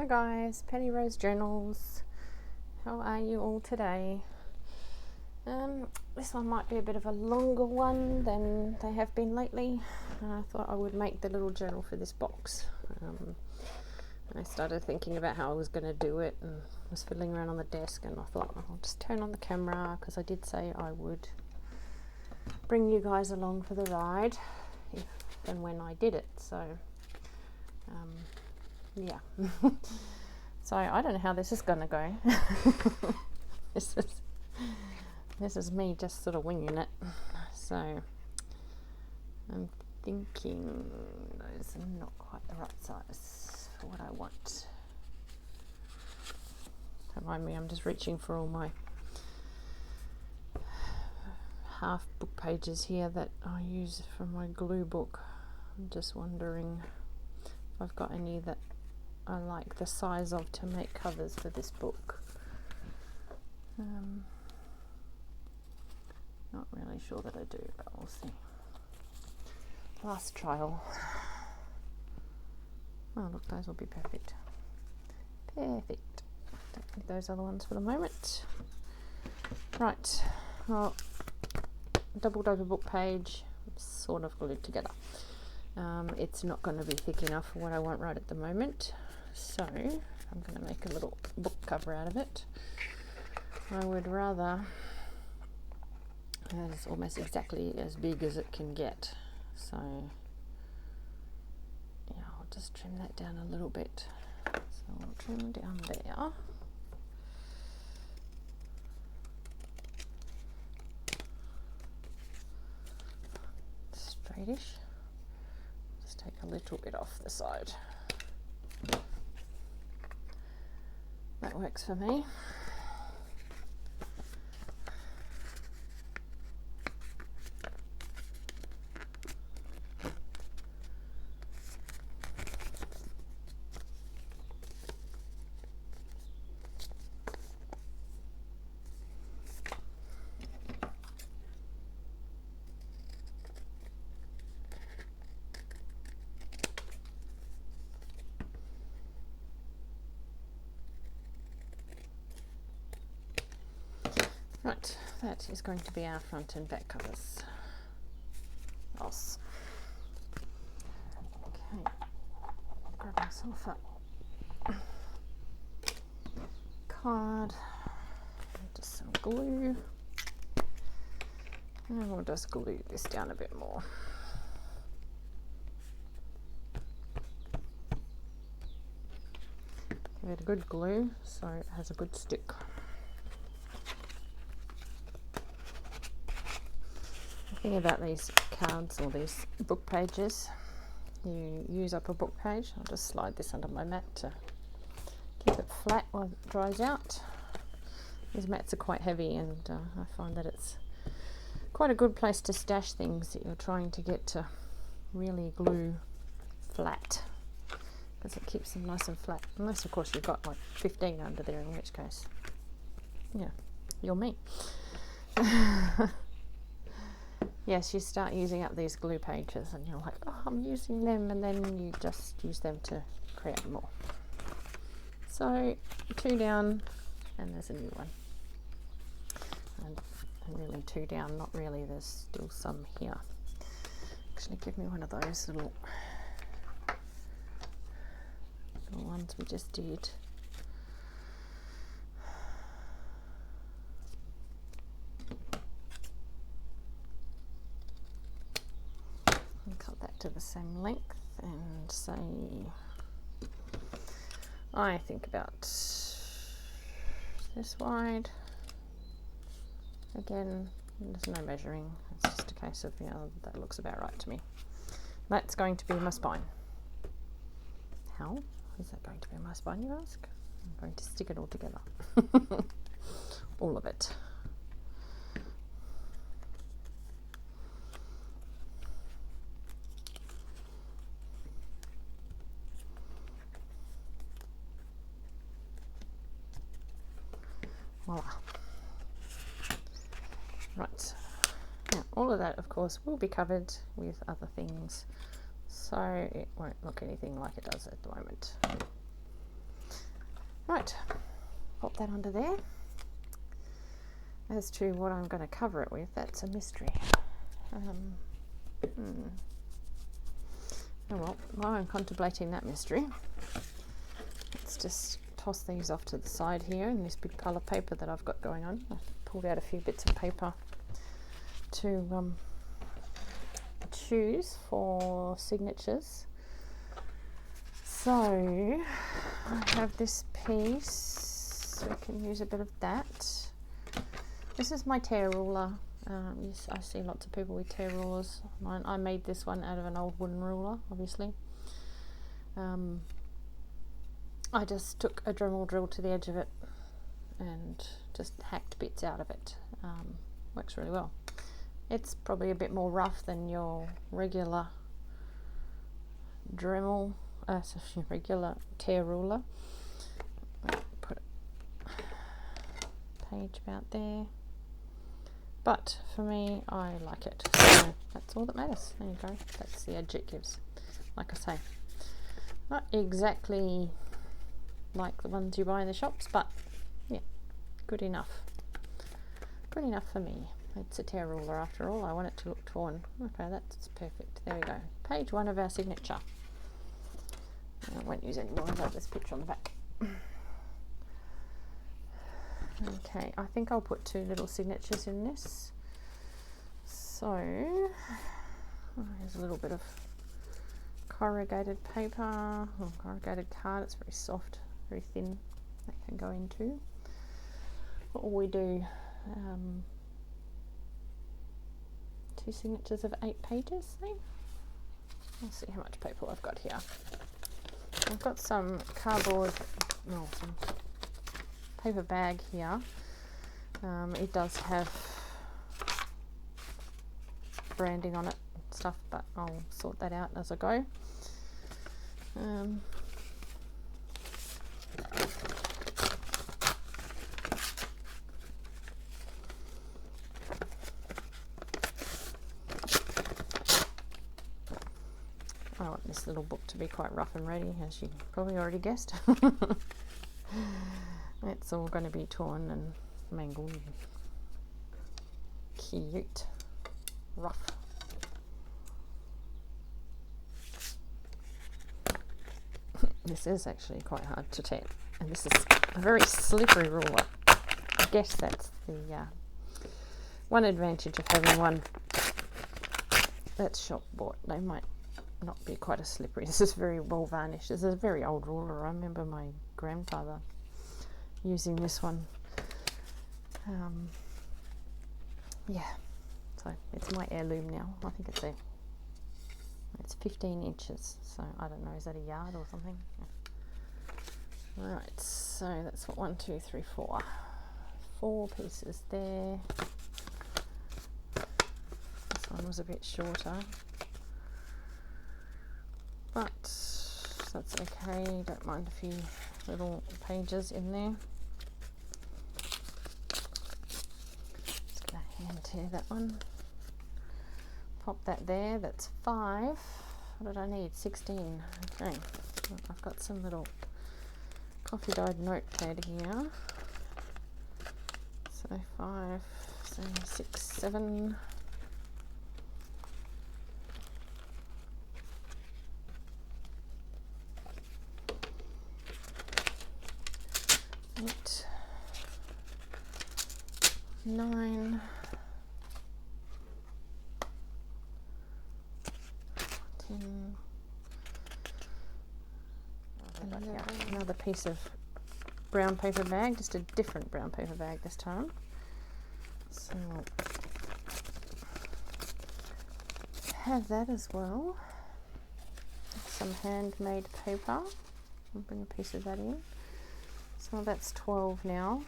Hi guys, Penny Rose Journals. How are you all today? This one might be a bit of a longer one than they have been lately. I thought I would make the little journal for this box. I started thinking about how I was going to do it and was fiddling around on the desk, and I thought I'll just turn on the camera because I did say I would bring you guys along for the ride if and when I did it. So yeah. So I don't know how this is gonna go. This is me just sort of winging it. So I'm thinking those are not quite the right size for what I want. Don't mind me, I'm just reaching for all my half book pages here that I use from my glue book. I'm just wondering if I've got any that I like the size of to make covers for this book. Not really sure that I do, but we'll see. Last trial. Oh look, those will be perfect. Perfect. Don't need those other ones for the moment. Right, well, doubled over book page, sort of glued together. It's not going to be thick enough for what I want right at the moment, so I'm going to make a little book cover out of it. I would rather, it's almost exactly as big as it can get, so yeah, I'll just trim that down a little bit. So I'll trim down there. Straightish. Just take a little bit off the side. That works for me. Right, that is going to be our front and back covers. Awesome. Okay, grab myself a card, just some glue, and we'll just glue this down a bit more. Give it a good glue so it has a good stick. The thing about these cards or these book pages, you use up a book page. I'll just slide this under my mat to keep it flat while it dries out. These mats are quite heavy, and I find that it's quite a good place to stash things that you're trying to get to really glue flat, because it keeps them nice and flat, unless of course you've got like 15 under there, in which case, yeah, you're me. Yes, you start using up these glue pages and you're like, oh, I'm using them, and then you just use them to create more. So 2 down, and there's a new one, and really 2 down, not really, there's still some here. Actually, give me one of those little ones we just did. And cut that to the same length and say, I think about this wide. Again, there's no measuring, it's just a case of, that looks about right to me. That's going to be my spine. How is that going to be my spine, you ask? I'm going to stick it all together. All of it. Voila. Right. Now, all of that, of course, will be covered with other things, so it won't look anything like it does at the moment. Right, pop that under there. As to what I'm going to cover it with, that's a mystery. Oh well, while I'm contemplating that mystery, let's just toss these off to the side here in this big pile of paper that I've got going on. I've pulled out a few bits of paper to choose for signatures. So I have this piece, we can use a bit of that. This is my tear ruler. Yes, I see lots of people with tear rulers. I made this one out of an old wooden ruler, obviously. I just took a Dremel drill to the edge of it and just hacked bits out of it. Works really well. It's probably a bit more rough than your regular Dremel, regular tear ruler. Put a page about there. But for me, I like it. So that's all that matters. There you go. That's the edge it gives. Like I say, not exactly like the ones you buy in the shops, but yeah, good enough. Good enough for me. It's a tear ruler after all. I want it to look torn. Okay, that's perfect. There we go. Page 1 of our signature. I won't use any more of that. This picture on the back. Okay, I think I'll put 2 little signatures in this. So, here's a little bit of corrugated paper, or corrugated card. It's very soft, very thin. That can go into. What will we do? 2 signatures of 8 pages, I think. I'll see how much paper I've got here. I've got some cardboard, no, some paper bag here. It does have branding on it and stuff, but I'll sort that out as I go. I want this little book to be quite rough and ready, as you probably already guessed. It's all going to be torn and mangled. Cute. Rough. This is actually quite hard to take. And this is a very slippery ruler. I guess that's the one advantage of having one that's shop bought. They might not be quite as slippery. This is very well varnished. This is a very old ruler. I remember my grandfather using this one. Yeah, so it's my heirloom now. I think it's 15 inches, so I don't know, is that a yard or something? Yeah. Alright, so that's what 1, 2, 3, 4. 4 pieces there. This one was a bit shorter, but that's okay. Don't mind a few little pages in there. Just gonna hand tear that one. Pop that there. That's 5. What did I need? 16. Okay. I've got some little coffee dyed notepad here. So 5, so 6, 7. 8, 9, 10, 11. Another piece of brown paper bag, just a different brown paper bag this time. So have that as well. Some handmade paper. I'll bring a piece of that in. So that's 12 now.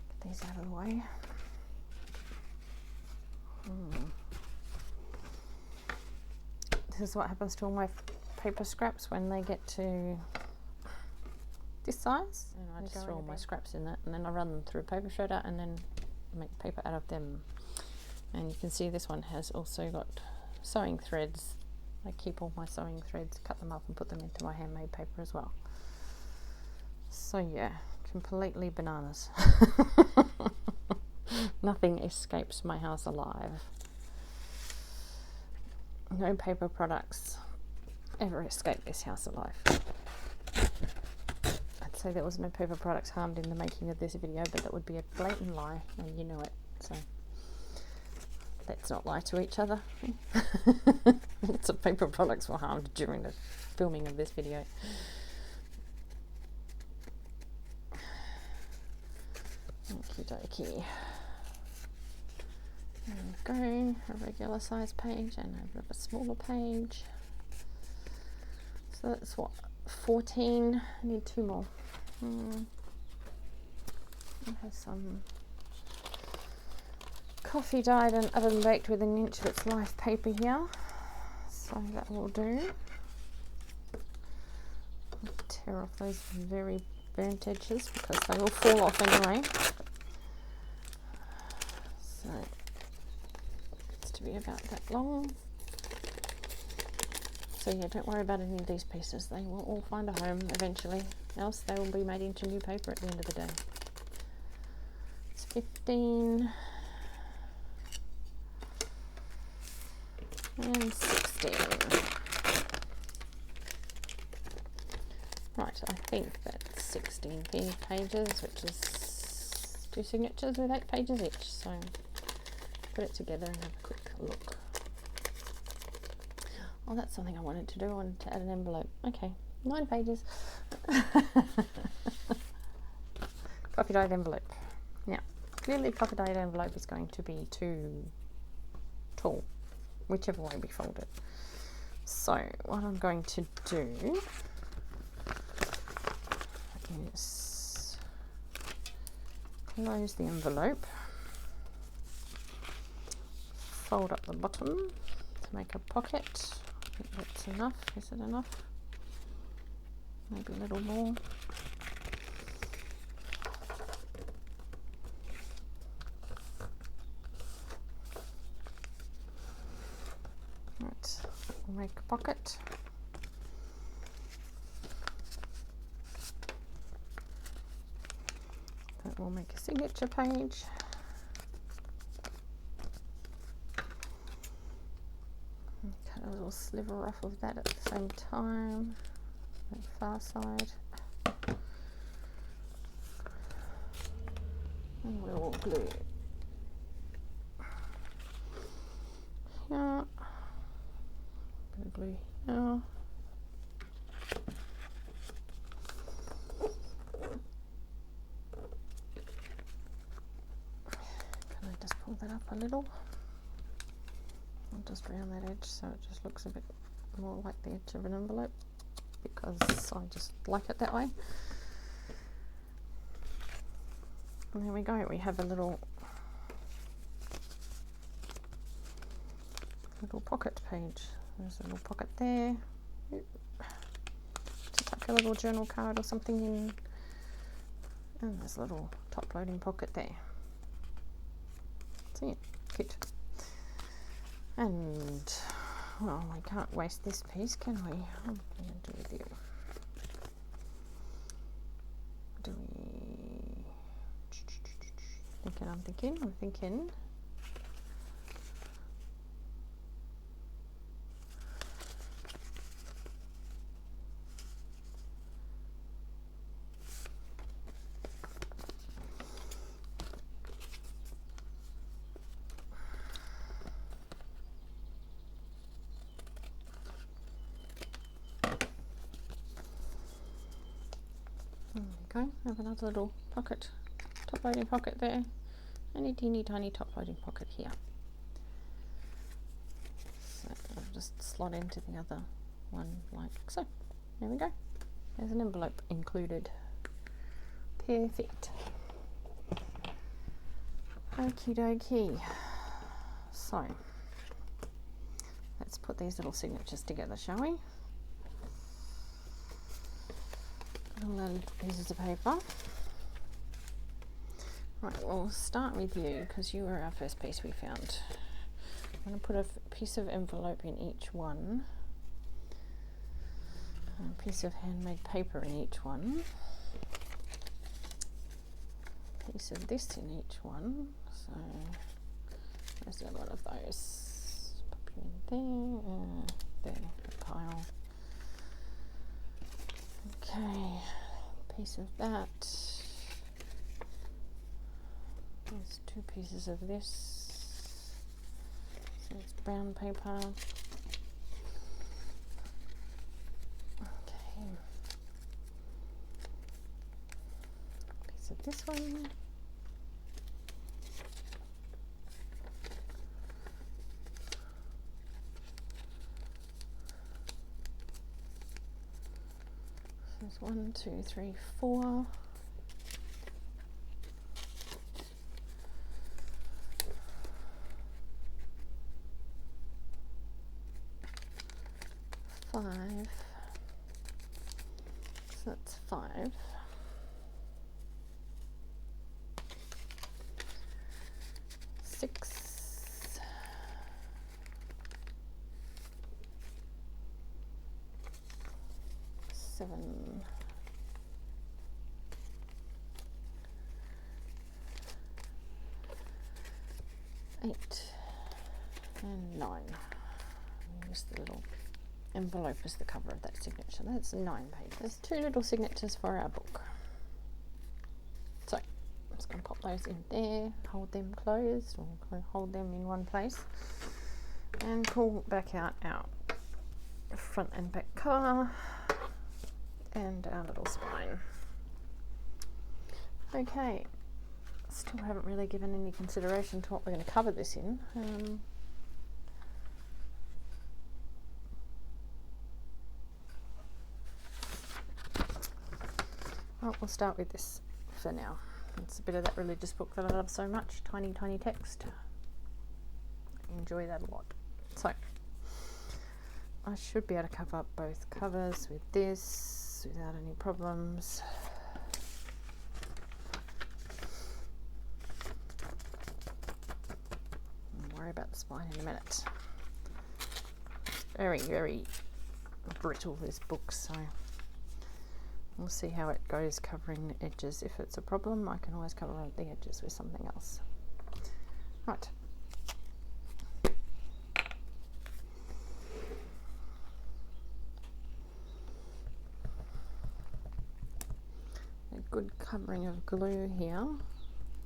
Get these out of the way. This is what happens to all my paper scraps when they get to this size. And I just throw all my scraps in that, and then I run them through a paper shredder and then make paper out of them. And you can see this one has also got sewing threads. I keep all my sewing threads, cut them up and put them into my handmade paper as well. So yeah, completely bananas. Nothing escapes my house alive. No paper products ever escape this house alive. I'd say there was no paper products harmed in the making of this video, but that would be a blatant lie, and you know it. So let's not lie to each other. Lots of paper products were harmed during the filming of this video. Okie dokie. There we go, a regular size page and a bit of a smaller page. So that's what, 14. I need 2 more. I have some coffee dyed and oven baked with 1 inch of its life paper here, so that will do. I'll tear off those very burnt edges because they will fall off anyway. So it's to be about that long. So yeah, don't worry about any of these pieces. They will all find a home eventually, else they will be made into new paper at the end of the day. It's 15 and 16. Right, I think that's 16 pages, which is 2 signatures with 8 pages each. So put it together and have a quick look. Oh, that's something I wanted to do. I wanted to add an envelope. Okay, 9 pages. Coffee dyed envelope. Now, clearly coffee dyed envelope is going to be too tall, whichever way we fold it. So what I'm going to do is close the envelope, fold up the bottom to make a pocket. I think that's enough. Is it enough? Maybe a little more. Right, we'll make a pocket. That will make a signature page. Cut a little sliver off of that at the same time. The far side. And we will glue here. Bit of glue here. Can I just pull that up a little? I'll just round that edge so it just looks a bit more like the edge of an envelope, because I just like it that way. And there we go, we have a little pocket page. There's a little pocket there to tuck a little journal card or something in, and there's a little top loading pocket there. So yeah, cute. And well, we can't waste this piece, can we? What am I going to do with you? Do we? I'm thinking. There we go, have another little pocket, top loading pocket there, and a teeny tiny top loading pocket here. So I'll just slot into the other one like so. There we go. There's an envelope included. Perfect. Okie dokie. So let's put these little signatures together, shall we? Little pieces of paper. Right, we'll start with you because you were our first piece we found. I'm going to put a piece of envelope in each one, a piece of handmade paper in each one. piece of this in each one. So there's a lot of those. Pop you in there, there, the pile. Okay, piece of that. There's 2 pieces of this. So it's brown paper. Okay. Piece of this one. There's 1, 2, 3, 4. Five. So that's 5. 6. 7. 8 and 9. Use the little envelope as the cover of that signature. That's 9 pages. There's 2 little signatures for our book. So I'm just going to pop those in there, hold them closed, or hold them in one place, and pull back out our front and back cover and our little spine. Okay, still haven't really given any consideration to what we're going to cover this in. Well, we'll start with this for now. It's a bit of that religious book that I love so much. Tiny, tiny text. I enjoy that a lot. So, I should be able to cover up both covers with this without any problems. I'll worry about the spine in a minute. It's very, very brittle, this book, so we'll see how it goes covering the edges. If it's a problem, I can always cover up the edges with something else. Right. A good covering of glue here,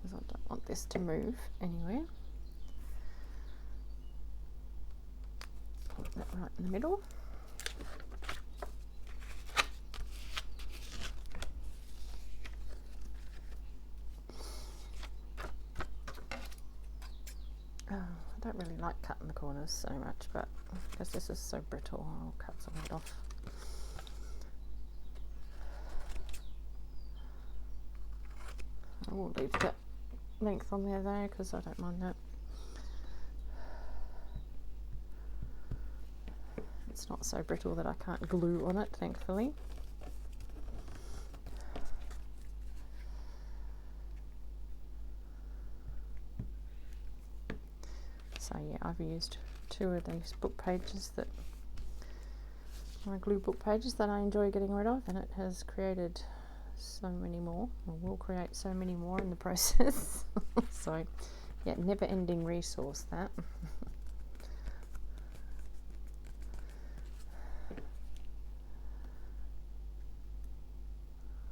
because I don't want this to move anywhere. Put that right in the middle. I don't really like cutting the corners so much, but because this is so brittle, I'll cut some of it off. I will leave that length on there though, because I don't mind that. It's not so brittle that I can't glue on it, thankfully. So yeah, I've used 2 of these book pages, that my glue book pages that I enjoy getting rid of, and it has created so many more, or will create so many more in the process. So yeah, never ending resource that.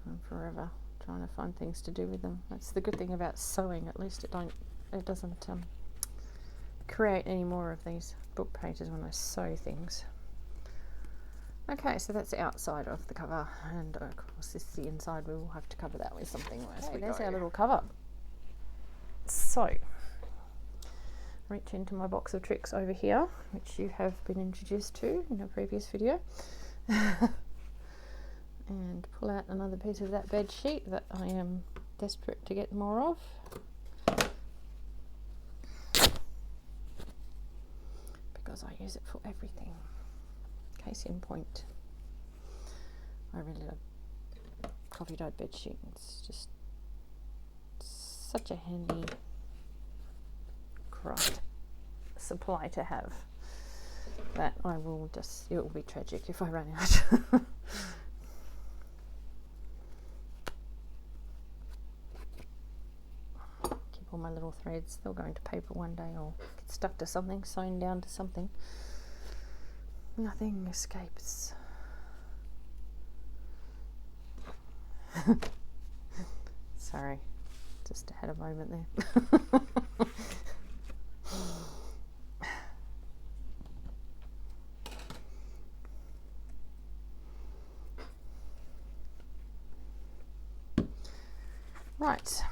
I'm forever trying to find things to do with them. That's the good thing about sewing, at least it doesn't create any more of these book pages when I sew things. Okay, so that's the outside of the cover, and of course this is the inside. We will have to cover that with something else. Okay, there's our little cover. So, reach into my box of tricks over here, which you have been introduced to in a previous video, and pull out another piece of that bed sheet that I am desperate to get more of. Because I use it for everything. Case in point, I really love coffee dyed bed sheet. It's just such a handy craft supply to have that I will just, it will be tragic if I run out. all my little threads. They'll go into paper one day or get stuck to something, sewn down to something. Nothing escapes. Sorry, just had a moment there. Right,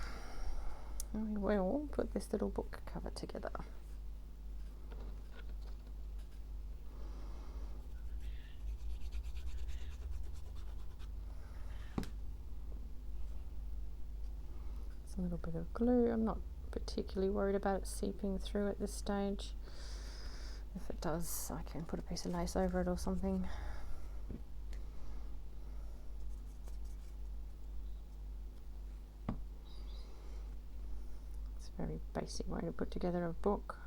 we will put this little book cover together. A little bit of glue. I'm not particularly worried about it seeping through at this stage. If it does, I can put a piece of lace over it or something. It's a very basic way to put together a book.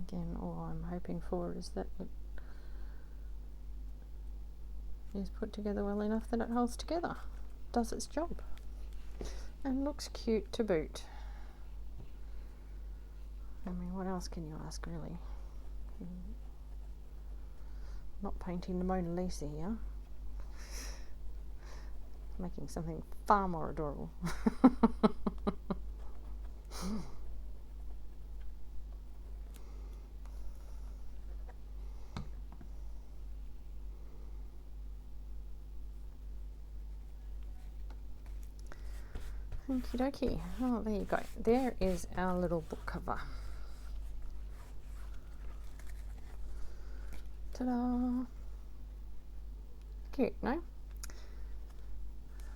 Again, all I'm hoping for is that it is put together well enough that it holds together, does its job, and looks cute to boot. I mean, what else can you ask, really? Not painting the Mona Lisa here. Making something far more adorable. Okie dokie. Oh, there you go. There is our little book cover. Ta-da! Cute, no?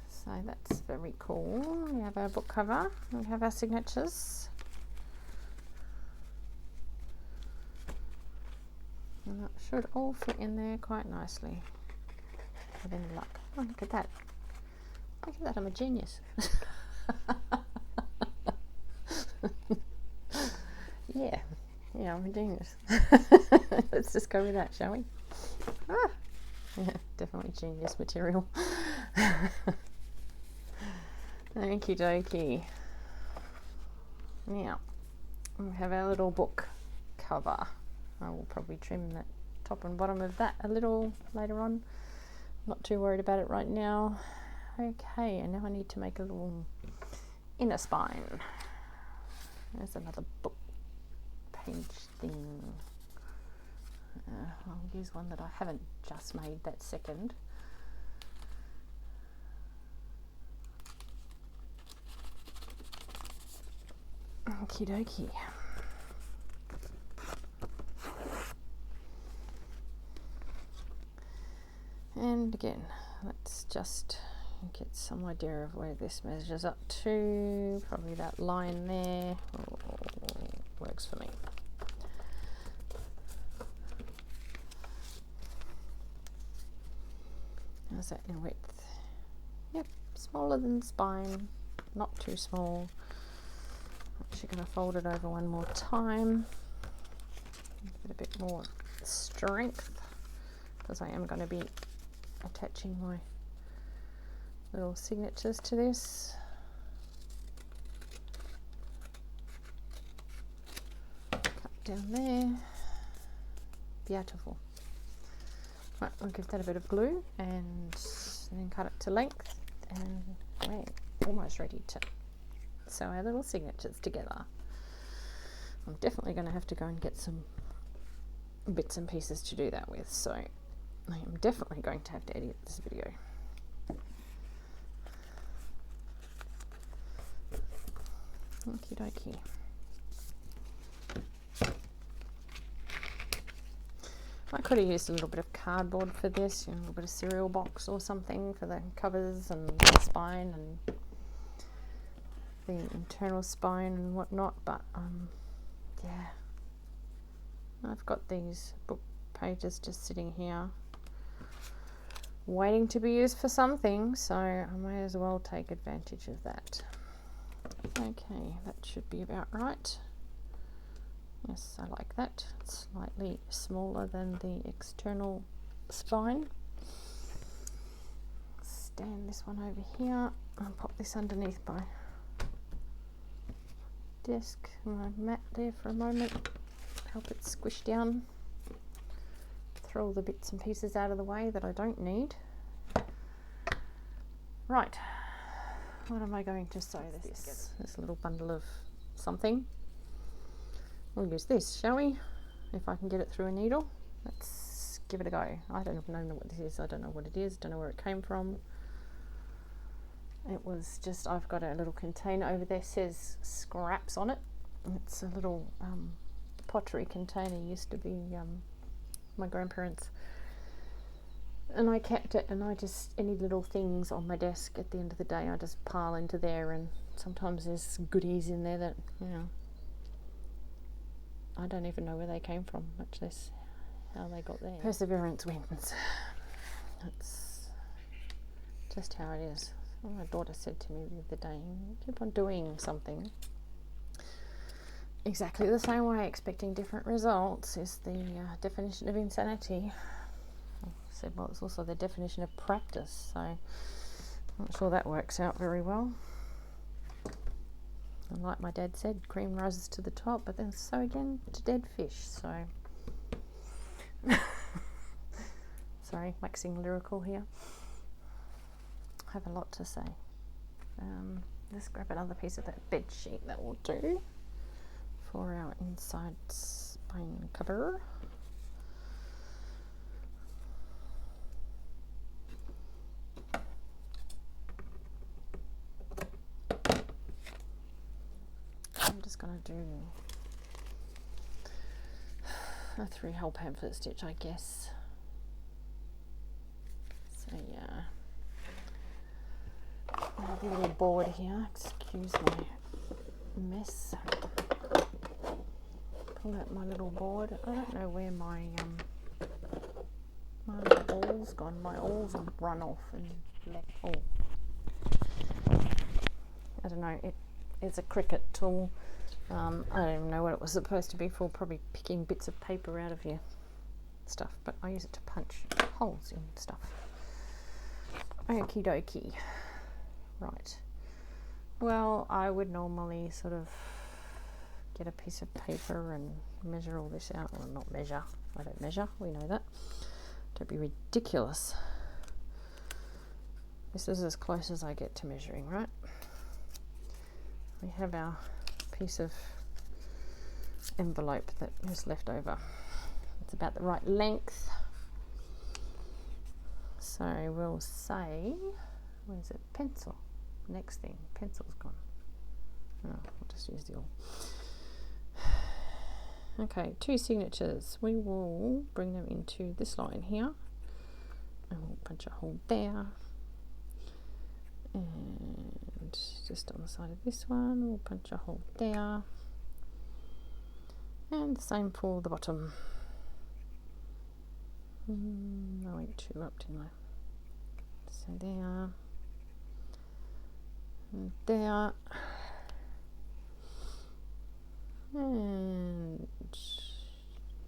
So that's very cool. We have our book cover. We have our signatures. And that should all fit in there quite nicely. With any luck. Oh, look at that. Look at that, I'm a genius. Yeah, I'm a genius. Let's just go with that, shall we? Ah, yeah, definitely genius material. Okie dokie. Now, we have our little book cover. I will probably trim the top and bottom of that a little later on. Not too worried about it right now. Okay, and now I need to make a little inner spine. There's another book page thing. I'll use one that I haven't just made that second. Okie dokie. And again, let's just get some idea of where this measures up to. Probably that line there. Oh, works for me. How's that in width? Yep, smaller than the spine, not too small. Actually going to fold it over one more time. Get a bit more strength because I am going to be attaching my little signatures to this. Cut down there. Beautiful. Right, we'll give that a bit of glue and then cut it to length, and we're almost ready to sew our little signatures together. I'm definitely going to have to go and get some bits and pieces to do that with, so I am definitely going to have to edit this video. Okie dokie. I could have used a little bit of cardboard for this, you know, a little bit of cereal box or something for the covers and the spine and the internal spine and whatnot, but yeah, I've got these book pages just sitting here waiting to be used for something, so I may as well take advantage of that. Okay, that should be about right. Yes, I like that. It's slightly smaller than the external spine. Stand this one over here and pop this underneath my desk, my mat there for a moment. Help it squish down. Throw all the bits and pieces out of the way that I don't need. Right, what am I going to sew this together? This little bundle of something. We'll use this, shall we? If I can get it through a needle. Let's give it a go. I don't even know what this is. I don't know what it is. Don't know where it came from. It was just, I've got a little container over there, says scraps on it. It's a little pottery container, used to be my grandparents'. And I kept it, and I just, any little things on my desk at the end of the day, I just pile into there, and sometimes there's goodies in there that, you know, I don't even know where they came from, much less how they got there. Perseverance wins. That's just how it is. My daughter said to me the other day, you keep on doing something exactly the same way, expecting different results is the definition of insanity. I said, well, it's also the definition of practice, so I'm not sure that works out very well. And like my dad said, cream rises to the top, but then so again to dead fish, so sorry, waxing lyrical here. I have a lot to say. Let's grab another piece of that bed sheet, that will do for our inside spine cover. I'm just going to do a 3-hole pamphlet stitch, I guess. So yeah. I have a little board here, excuse my mess. Pull out my little board. I don't know where my aul's gone. My aul's run off and left. Oh, I don't know. It's a Cricut tool. I don't even know what it was supposed to be for. Probably picking bits of paper out of your stuff, but I use it to punch holes in stuff. Okie dokie. Right. Well, I would normally sort of get a piece of paper and measure all this out. Well, not measure. I don't measure. We know that. Don't be ridiculous. This is as close as I get to measuring, right? We have our piece of envelope that is left over. It's about the right length. So we'll say, where's it? Pencil. Next thing, pencil's gone. Oh, I'll just use the awl. Okay, 2 signatures. We will bring them into this line here, and we'll punch a hole there. And just on the side of this one, we'll punch a hole there. And the same for the bottom. I went 2 up, didn't I? So there. And there. And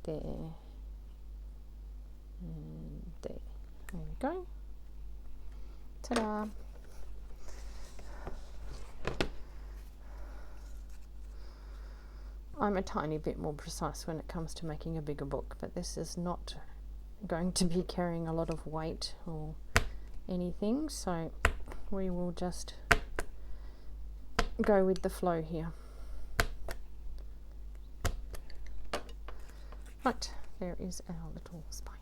there. And there. There we go. Ta-da! I'm a tiny bit more precise when it comes to making a bigger book, but this is not going to be carrying a lot of weight or anything, so we will just go with the flow here. Right, there is our little spine.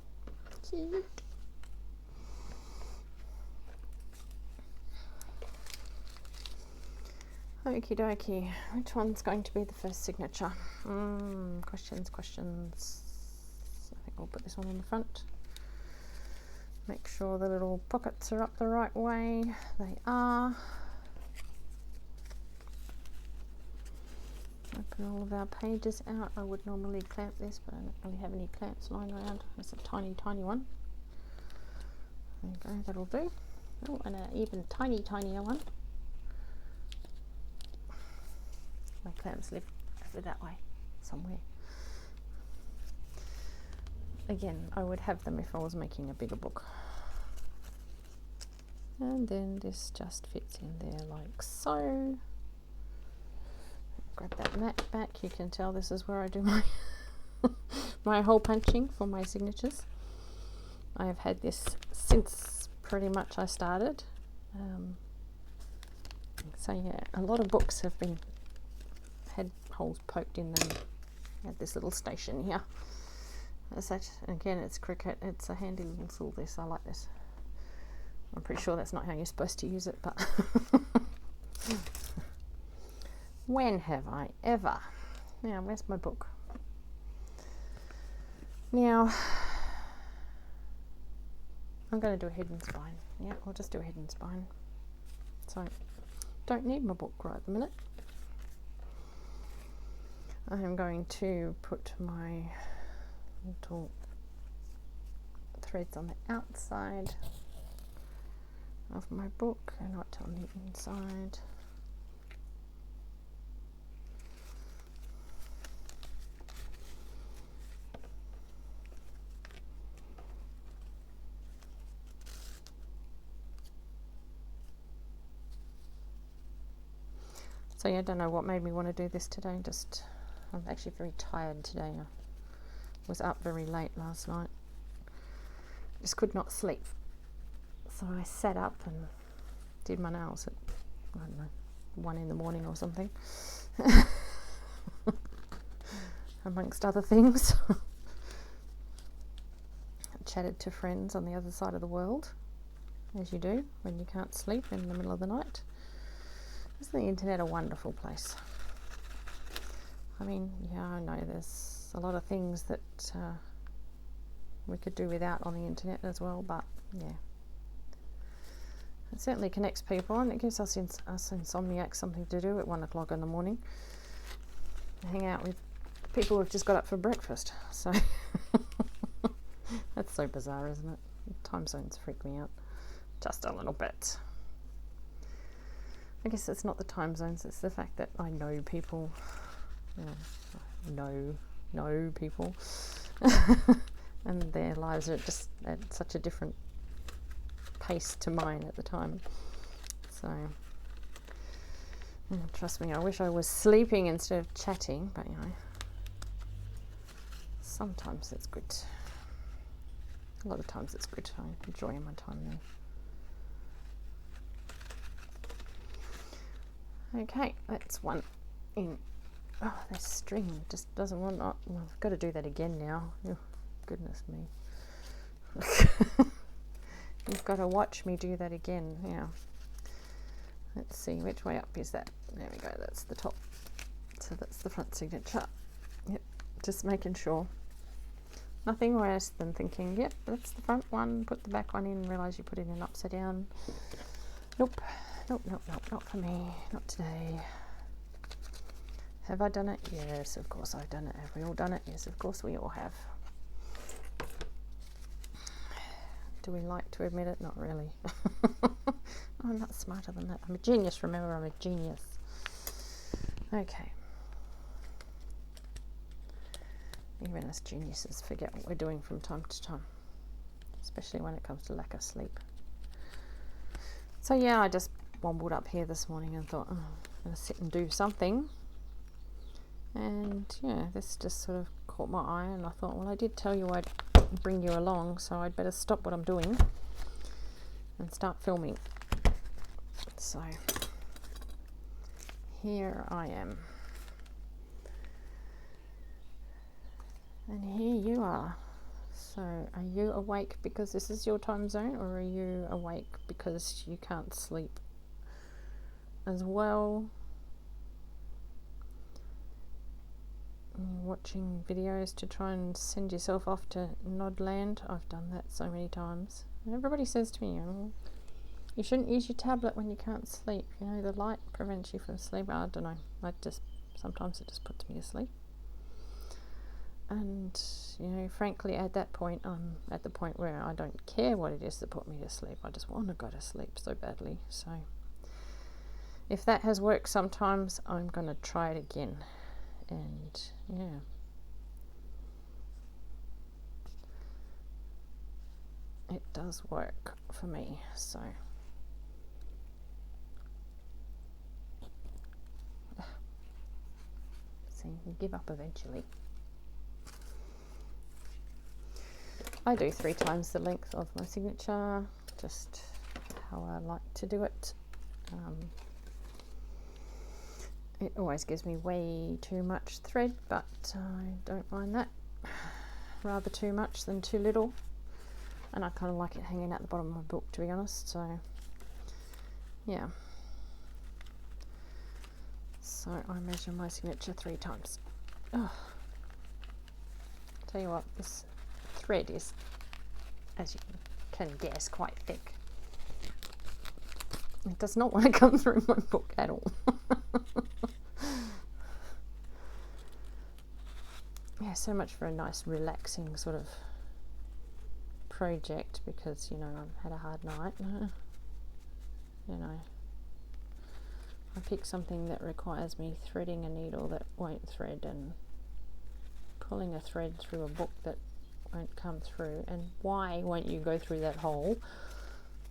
Cute. Okie dokie, which one's going to be the first signature? Questions. I think I'll put this one in the front. Make sure the little pockets are up the right way. They are. Open all of our pages out. I would normally clamp this, but I don't really have any clamps lying around. There's a tiny one. There you go, that'll do. Oh, and an even tinier one. My clamps live over that way somewhere. again, I would have them if I was making a bigger book. And then this just fits in there like so. Grab that mat back. You can tell this is where I do my my hole punching for my signatures. I have had this since pretty much I started. So yeah, a lot of books have had holes poked in them at this little station here. As such, again, it's Cricut. It's a handy little tool. This, I like this. I'm pretty sure that's not how you're supposed to use it, but when have I ever? Now, where's my book? Now, I'm going to do a head and spine. Yeah, I'll just do a head and spine. So, don't need my book right at the minute. I am going to put my little threads on the outside of my book and not on the inside. So yeah, I don't know what made me want to do this today. I'm actually very tired today. I was up very late last night. Just could not sleep. So I sat up and did my nails at, I don't know, 1 in the morning or something. Amongst other things. Chatted to friends on the other side of the world, as you do when you can't sleep in the middle of the night. Isn't the internet a wonderful place? I mean, yeah, I know there's a lot of things that we could do without on the internet as well, but yeah. It certainly connects people, and it gives us insomniacs something to do at 1 o'clock in the morning. Hang out with people who've just got up for breakfast. So that's so bizarre, isn't it? Time zones freak me out just a little bit. I guess it's not the time zones, it's the fact that I know people, know people, and their lives are just at such a different pace to mine at the time. So, trust me, I wish I was sleeping instead of chatting, but sometimes it's good. A lot of times it's good. I enjoy my time then. Okay, that's one in. Oh, this string just doesn't want. Well, I've got to do that again now. Oh, goodness me. You've got to watch me do that again. Now, let's see, which way up is that? There we go, that's the top. So that's the front signature. Yep, just making sure. Nothing worse than thinking, yep, that's the front one, put the back one in, realise you put it in upside down. Nope. Nope, not for me, not today. Have I done it? Yes, of course I've done it. Have we all done it? Yes, of course we all have. Do we like to admit it? Not really. I'm not smarter than that. I'm a genius, remember, I'm a genius. Okay. Even us geniuses forget what we're doing from time to time, especially when it comes to lack of sleep. So yeah, I just wobbled up here this morning and thought, oh, I'm going to sit and do something. And yeah, this just sort of caught my eye, and I thought, well, I did tell you I'd bring you along, so I'd better stop what I'm doing and start filming. So here I am. And here you are. So are you awake because this is your time zone, or are you awake because you can't sleep as well? Watching videos to try and send yourself off to Nodland. I've done that so many times. And everybody says to me, you shouldn't use your tablet when you can't sleep. The light prevents you from sleep. I don't know. Sometimes it just puts me to sleep. And, frankly, at that point, I'm at the point where I don't care what it is that put me to sleep. I just want to go to sleep so badly. So if that has worked sometimes, I'm going to try it again. And, yeah. it does work for me. So see, you give up eventually. I do 3 times the length of my signature, just how I like to do it. It always gives me way too much thread, but I don't mind that. Rather too much than too little. And I kind of like it hanging out the bottom of my book, to be honest. So, yeah. So I measure my signature 3 times. Oh. Tell you what, this thread is, as you can guess, quite thick. It does not want to come through my book at all. Yeah, so much for a nice relaxing sort of project, because, you know, I've had a hard night. You know, I pick something that requires me threading a needle that won't thread, and pulling a thread through a book that won't come through. And why won't you go through that hole?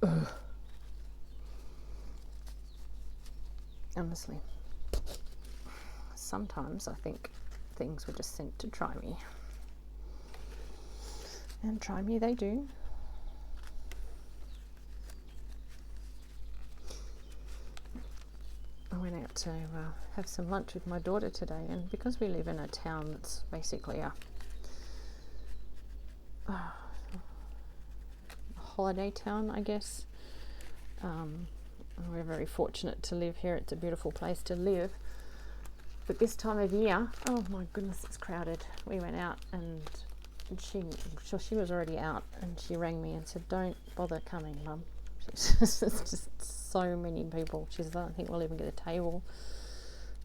Ugh. Honestly, sometimes I think things were just sent to try me, and try me they do. I went out to have some lunch with my daughter today, and because we live in a town that's basically a holiday town, I guess, we're very fortunate to live here. It's a beautiful place to live. But this time of year, oh my goodness, it's crowded. We went out, and she was already out, and she rang me and said, "Don't bother coming, Mum." It's just so many people. She said, "I don't think we'll even get a table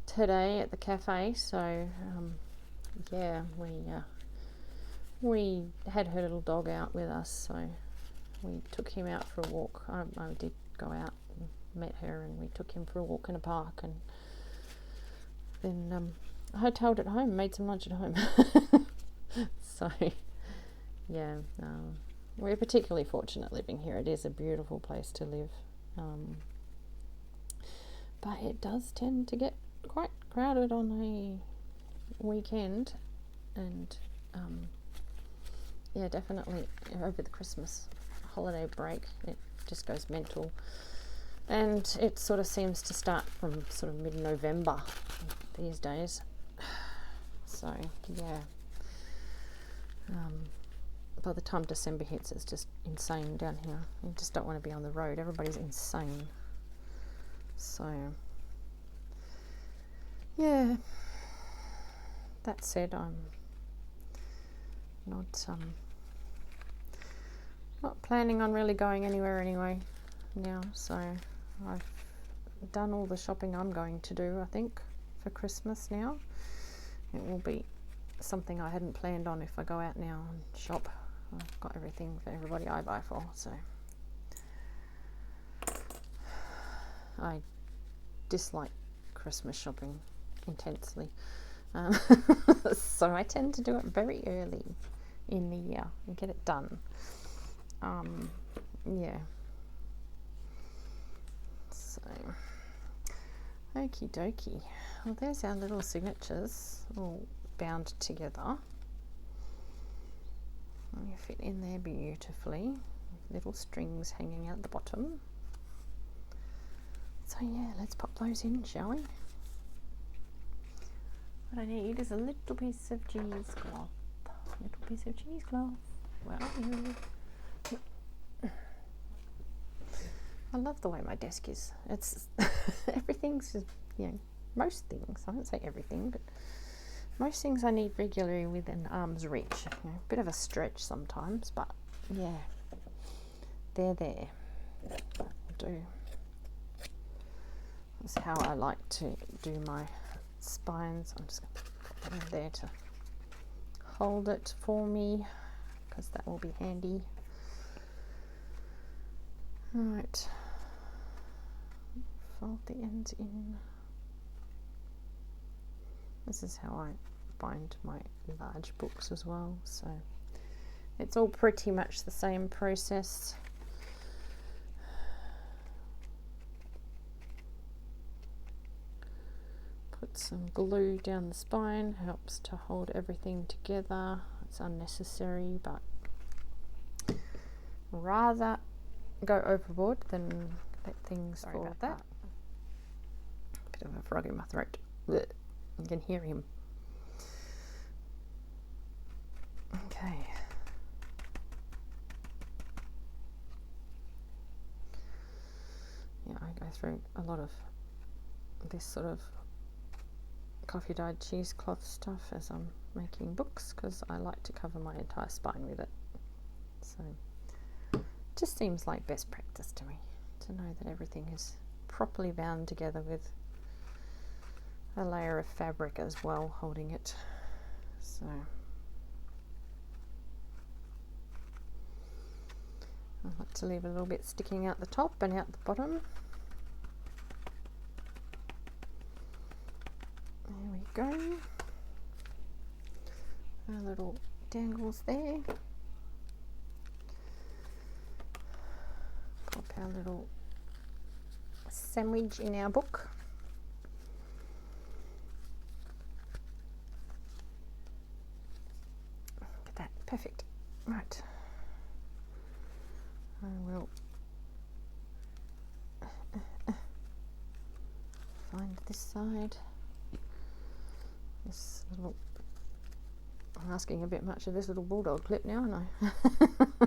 today at the cafe." So yeah, we had her little dog out with us, so we took him out for a walk. I did go out and met her, and we took him for a walk in a park, and then I hoteled at home, made some lunch at home. So yeah, we're particularly fortunate living here. It is a beautiful place to live, but it does tend to get quite crowded on a weekend, and yeah, definitely over the Christmas holiday break it just goes mental, and it sort of seems to start from sort of mid-November these days. So yeah, by the time December hits, it's just insane down here. You just don't want to be on the road. Everybody's insane. So yeah, that said, I'm not planning on really going anywhere anyway now. So I've done all the shopping I'm going to do, I think, for Christmas now. It will be something I hadn't planned on if I go out now and shop. I've got everything for everybody I buy for, so I dislike Christmas shopping intensely. So I tend to do it very early in the year and get it done. Yeah. So, okie dokie. Well, there's our little signatures all bound together. They fit in there beautifully. Little strings hanging out the bottom. So yeah, let's pop those in, shall we? What I need is a little piece of cheesecloth. Little piece of cheesecloth. Where are you? I love the way my desk is. It's everything's just, you know, most things. I won't say everything, but most things I need regularly within arm's reach. You know, a bit of a stretch sometimes, but yeah, they're there. That'll do. That's how I like to do my spines. I'm just going to put that in there to hold it for me, because that will be handy. Alright, fold the ends in. This is how I bind my large books as well, so It's all pretty much the same process. Put some glue down the spine, helps to hold everything together. It's unnecessary, but rather go overboard than let things fall about apart. Bit of a frog in my throat. Blech. You can hear him. Okay. Yeah, I go through a lot of this sort of coffee dyed cheesecloth stuff as I'm making books, because I like to cover my entire spine with it. So it just seems like best practice to me, to know that everything is properly bound together with a layer of fabric as well holding it. So I like to leave a little bit sticking out the top and out the bottom. There we go. Our little dangles there. Pop our little sandwich in our book. Look at that, perfect. Right. I will find this side. This little, I'm asking a bit much of this little bulldog clip now, aren't I?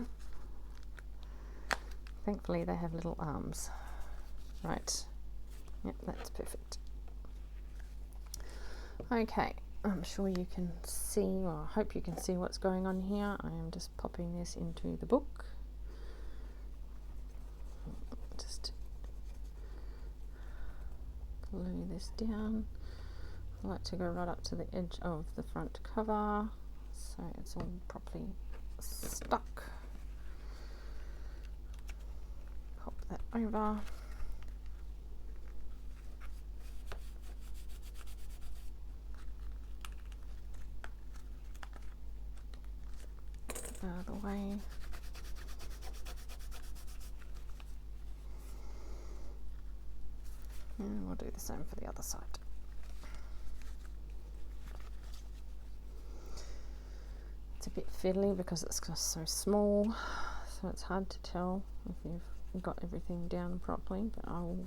Thankfully they have little arms. Right, yep, that's perfect. Okay, I'm sure you can see, or I hope you can see what's going on here. I am just popping this into the book. Just glue this down. I like to go right up to the edge of the front cover so it's all properly stuck. Pop that over. Out of the way. And we'll do the same for the other side. It's a bit fiddly because it's just so small, so it's hard to tell if you've got everything down properly, but I'll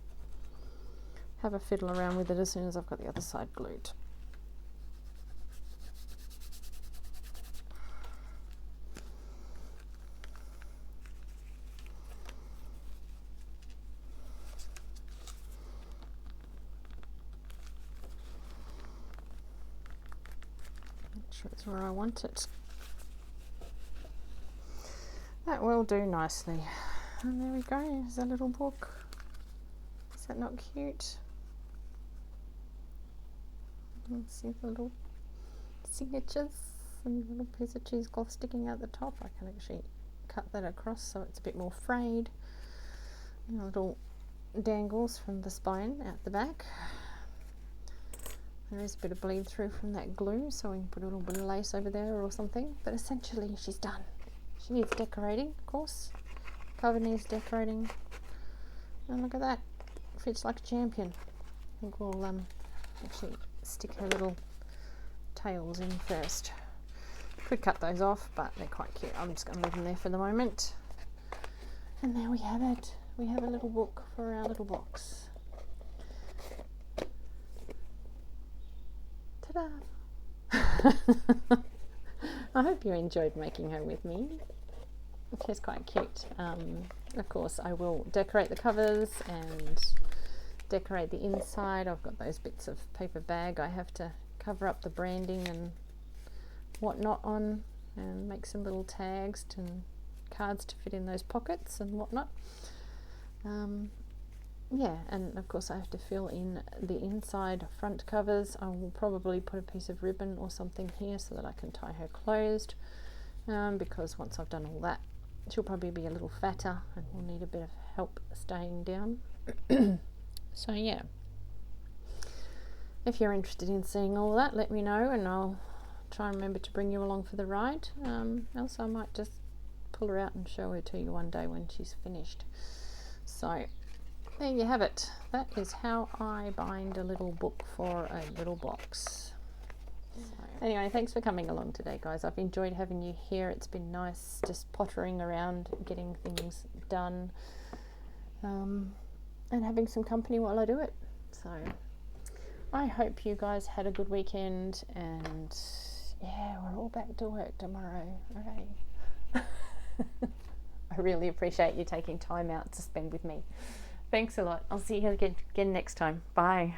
have a fiddle around with it as soon as I've got the other side glued. Make sure it's where I want it. That will do nicely. And there we go, there's a little book. Is that not cute? You can see the little signatures and a little piece of cheesecloth sticking out the top. I can actually cut that across so it's a bit more frayed. And little dangles from the spine out the back. There is a bit of bleed through from that glue, so we can put a little bit of lace over there or something. But essentially she's done. She needs decorating, of course. Cover needs decorating. And look at that. Fits like a champion. I think we'll actually stick her little tails in first. Could cut those off, but they're quite cute. I'm just going to leave them there for the moment. And there we have it. We have a little book for our little box. Ta-da! I hope you enjoyed making her with me. She's quite cute. Of course, I will decorate the covers and decorate the inside. I've got those bits of paper bag I have to cover up the branding and whatnot on, and make some little tags and cards to fit in those pockets and whatnot. Yeah, and of course I have to fill in the inside front covers. I will probably put a piece of ribbon or something here so that I can tie her closed, because once I've done all that, she'll probably be a little fatter and will need a bit of help staying down. So yeah, if you're interested in seeing all that, let me know and I'll try and remember to bring you along for the ride. Else I might just pull her out and show her to you one day when she's finished. So there you have it. That is how I bind a little book for a little box. Anyway, thanks for coming along today, guys. I've enjoyed having you here. It's been nice just pottering around, getting things done, and having some company while I do it. So I hope you guys had a good weekend, and yeah, we're all back to work tomorrow. Hooray. I really appreciate you taking time out to spend with me. Thanks a lot. I'll see you again next time. Bye.